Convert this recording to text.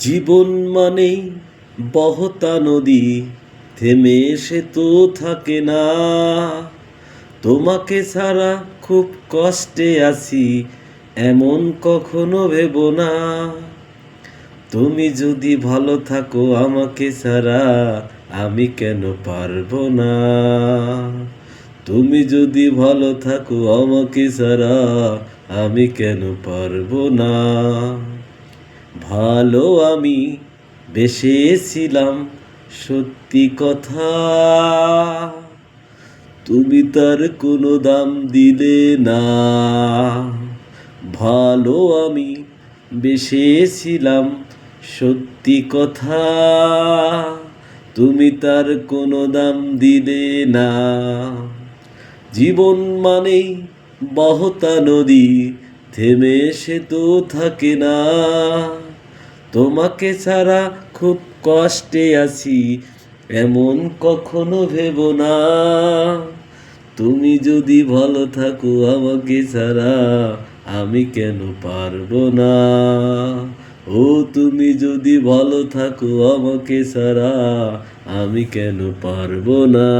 জীবন মানেই বহতা নদী, থেমে সে তো থাকে না। তোমাকে ছাড়া খুব কষ্টে আছি, এমন কখনো ভেবো না। তুমি যদি ভালো থাকো আমাকে ছাড়া, আমি কেন পারবো না। তুমি যদি ভালো থাকো আমাকে ছাড়া, আমি কেন পারবো না। ভালো আমি বেসেছিলাম সত্যি কথা, তুমি তার কোনো দাম দিলে না। ভালো আমি বেসেছিলাম সত্যি কথা, তুমি তার কোনো দাম দিলে না। জীবন মানেই বহতা নদী, থেমে সে তো থাকে না। তোমাকে ছাড়া খুব কষ্টে আছি, এমন কখনো ভেবো না। তুমি যদি ভালো থাকো আমাকে ছাড়া, আমি কেন পারবো না। ও তুমি যদি ভালো থাকো আমাকে ছাড়া, আমি কেন পারবো না।